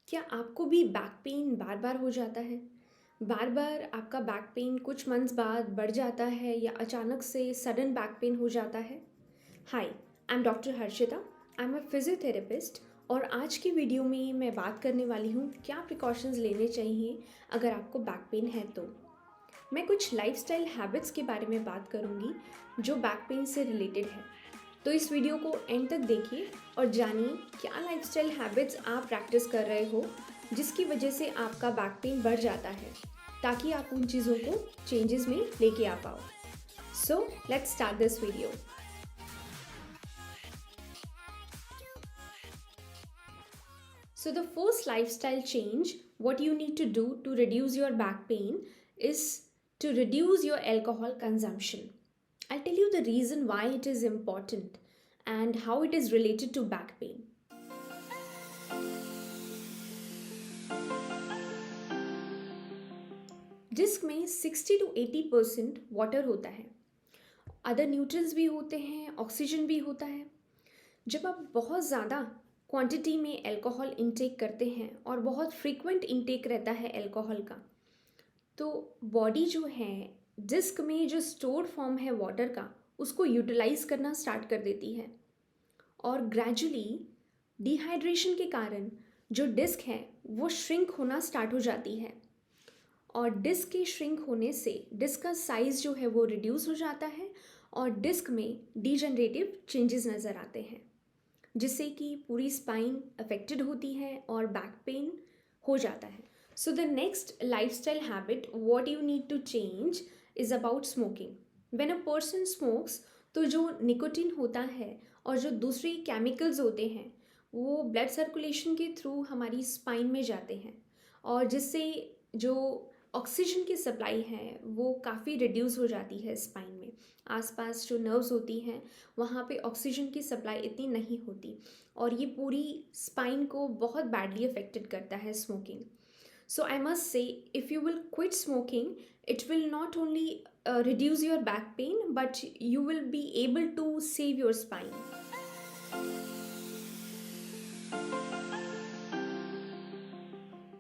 क्या आपको भी बैक पेन बार बार हो जाता है? बार बार आपका बैक पेन कुछ मंथ्स बाद बढ़ जाता है या अचानक से सडन बैक पेन हो जाता है? Hi, I am doctor Harshita. I am a physiotherapist और आज की वीडियो में मैं बात करने वाली हूँ क्या प्रिकॉशंस लेने चाहिए अगर आपको बैक पेन है तो। मैं कुछ लाइफस्टाइल हैबिट्स के बारे में बात करूँगी जो बैक पेन से रिलेटेड है। तो इस वीडियो को एंड तक देखिए और जानिए क्या लाइफस्टाइल हैबिट्स आप प्रैक्टिस कर रहे हो जिसकी वजह से आपका बैक पेन बढ़ जाता है, ताकि आप उन चीज़ों को चेंजेस में लेके आ पाओ। So let's start this video. So the first lifestyle change, what you need to do to reduce your back pain is to reduce your alcohol consumption. I'll tell you the reason why it is important and how it is related to back pain. Disc में 60 to 80% water होता है, other nutrients भी होते हैं, oxygen भी होता है। जब आप बहुत ज़्यादा क्वांटिटी में अल्कोहल इंटेक करते हैं और बहुत फ्रीक्वेंट इंटेक रहता है अल्कोहल का, तो बॉडी जो है डिस्क में जो स्टोर्ड फॉर्म है वाटर का उसको यूटिलाइज करना स्टार्ट कर देती है और ग्रेजुअली डिहाइड्रेशन के कारण जो डिस्क है वो श्रिंक होना स्टार्ट हो जाती है और डिस्क के श्रिंक होने से डिस्क का साइज़ जो है वो रिड्यूस हो जाता है और डिस्क में डिजनरेटिव चेंजेस नज़र आते हैं, जिससे कि पूरी स्पाइन अफेक्टेड होती है और बैक पेन हो जाता है। So the next lifestyle habit what you need to change is about smoking. When a person smokes, तो जो निकोटिन होता है और जो दूसरे केमिकल्स होते हैं वो ब्लड सर्कुलेशन के थ्रू हमारी स्पाइन में जाते हैं और जिससे जो ऑक्सीजन की सप्लाई है वो काफ़ी रिड्यूस हो जाती है स्पाइन में। आसपास जो नर्व्स होती हैं वहाँ पे ऑक्सीजन की सप्लाई इतनी नहीं होती और ये पूरी स्पाइन को बहुत बैडली अफेक्टेड करता है smoking. So I must say if you will quit smoking, it will not only reduce your back pain but you will be able to save your spine.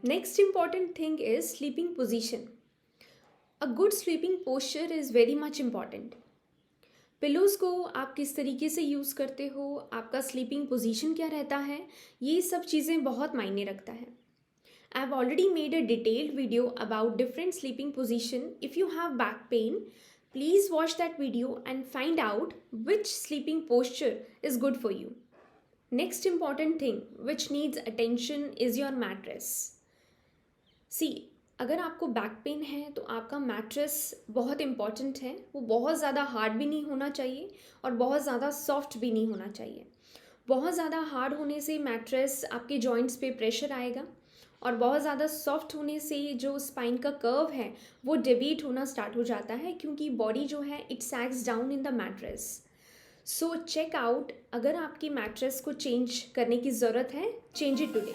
Next important thing is sleeping position. A good sleeping posture is very much important. Pillows को आप किस तरीके से use करते हो, आपका sleeping position क्या रहता है, ये सब चीज़ें बहुत मायने रखता है। I have already made a detailed video about different sleeping position. If you have back pain, please watch that video and find out which sleeping posture is good for you. Next important thing which needs attention is your mattress. See, अगर आपको back pain है तो आपका mattress बहुत important है। वो बहुत ज़्यादा हार्ड भी नहीं होना चाहिए और बहुत ज़्यादा सॉफ्ट भी नहीं होना चाहिए। बहुत ज़्यादा हार्ड होने से मैट्रेस आपके जॉइंट्स पे प्रेशर आएगा और बहुत ज़्यादा सॉफ्ट होने से जो स्पाइन का कर्व है वो डेविएट होना स्टार्ट हो जाता है, क्योंकि बॉडी जो है it sags down in the mattress. So check out, अगर आपकी मैट्रेस को चेंज करने की ज़रूरत है, change it today.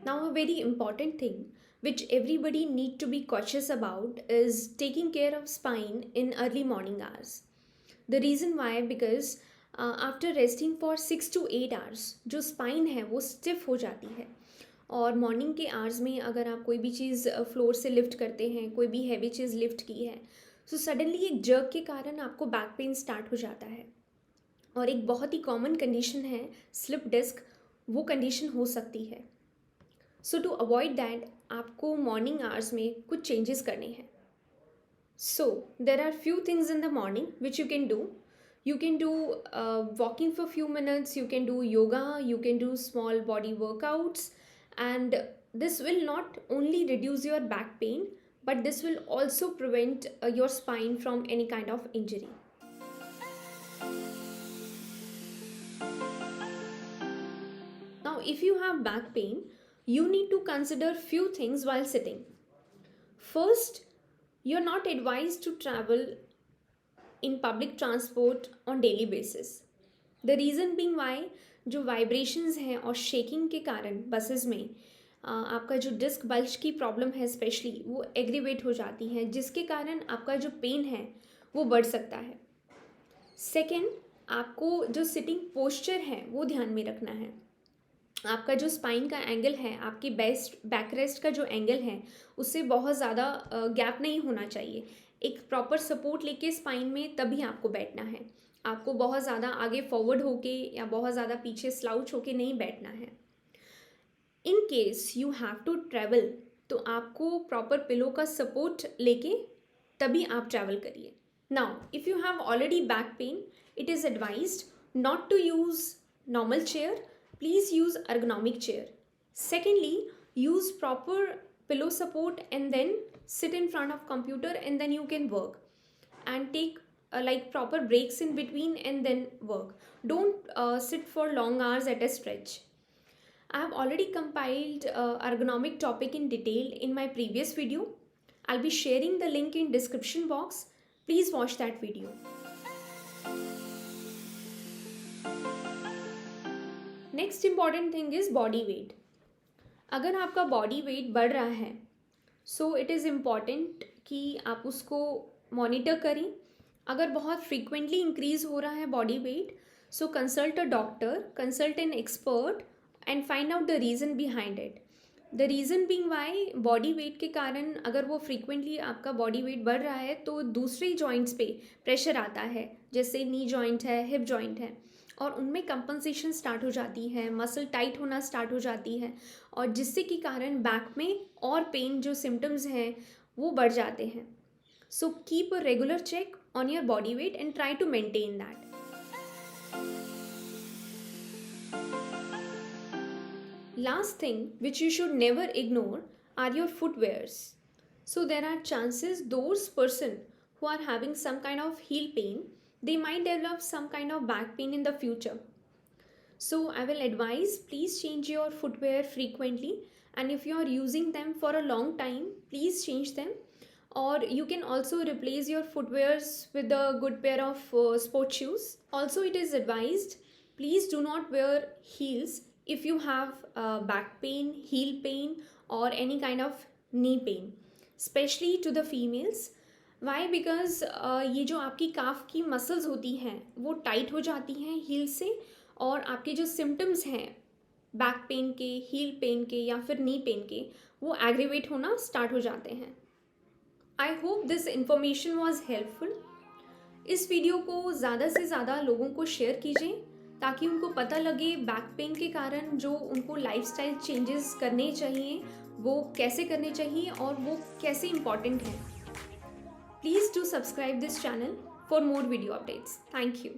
Now a very important thing which everybody need to be cautious about is taking care of spine in early morning hours. The reason why, because after resting for 6 to 8 hours जो spine है वो stiff हो जाती है और morning के hours में अगर आप कोई भी चीज़ फ्लोर से लिफ्ट करते हैं, कोई भी हैवी चीज़ लिफ्ट की है, सो सडनली एक जर्क के कारण आपको बैक पेन स्टार्ट हो जाता है और एक बहुत ही कॉमन कंडीशन है स्लिप डिस्क, वो कंडीशन हो सकती है। सो टू अवॉइड दैट आपको मॉर्निंग आवर्स में कुछ चेंजेस करने हैं। So there are few things in the morning which you can do. You can do walking for few minutes, you can do yoga, you can do small body workouts, and this will not only reduce your back pain but this will also prevent your spine from any kind of injury. Now if you have back pain, you need to consider few things while sitting. First, you're not advised to travel in public transport on daily basis. The reason being why, जो vibrations हैं और shaking के कारण buses में आपका जो disc bulge की problem है स्पेशली वो एग्रीवेट हो जाती है, जिसके कारण आपका जो पेन है वो बढ़ सकता है। सेकेंड, आपको जो सिटिंग पोस्चर है वो ध्यान में रखना है। आपका जो स्पाइन का एंगल है, आपकी बैक रेस्ट का जो एंगल है, उससे बहुत ज़्यादा गैप नहीं होना चाहिए। एक प्रॉपर सपोर्ट लेके स्पाइन में तभी आपको बैठना है। आपको बहुत ज़्यादा आगे फॉरवर्ड होके या बहुत ज़्यादा पीछे स्लाउच होके नहीं बैठना है। In case you have to travel, तो आपको प्रॉपर पिलो का सपोर्ट लेके तभी आप ट्रैवल करिए। Now if you have already back pain, it is advised not to use normal chair. Please use ergonomic chair. Secondly, use proper pillow support and then sit in front of computer and then you can work and take like proper breaks in between and then work. Don't sit for long hours at a stretch. I have already compiled ergonomic topic in detail in my previous video. I'll be sharing the link in description box. Please watch that video. Next important thing is body weight. अगर आपका body weight बढ़ रहा है, so it is important कि आप उसको monitor करें। अगर बहुत फ्रीक्वेंटली इंक्रीज़ हो रहा है body weight, so consult a doctor, consult an expert and find out the reason behind it. The reason being why body weight के कारण अगर वो फ्रीक्वेंटली आपका बॉडी वेट बढ़ रहा है तो दूसरे जॉइंट्स पे प्रेशर आता है, जैसे नी जॉइंट है, हिप जॉइंट है, और उनमें कंपनसेशन स्टार्ट हो जाती है, मसल टाइट होना स्टार्ट हो जाती है, और जिससे कि कारण बैक में और पेन जो सिम्टम्स हैं वो बढ़ जाते हैं। So keep a regular check on your body weight and try to maintain that. Last thing which you should never ignore are your footwears. So there are chances those person who are having some kind of heel pain, they might develop some kind of back pain in the future. So I will advise, please change your footwear frequently, and if you are using them for a long time, please change them. Or you can also replace your footwears with a good pair of sport shoes. Also it is advised, please do not wear heels if you have back pain, heel pain or any kind of knee pain, especially to the females. Why? Because ये जो आपकी काफ की muscles होती हैं वो tight हो जाती हैं हील से, और आपके जो सिम्टम्स हैं बैक पेन के, हील पेन के या फिर नी पेन के, वो एग्रीवेट होना स्टार्ट हो जाते हैं। I hope this information was helpful. इस वीडियो को ज़्यादा से ज़्यादा लोगों को शेयर कीजिए ताकि उनको पता लगे बैक पेन के कारण जो उनको लाइफस्टाइल चेंजेस करने चाहिए वो कैसे करने चाहिए और वो कैसे इम्पॉर्टेंट है। Please do subscribe this channel for more video updates. Thank you.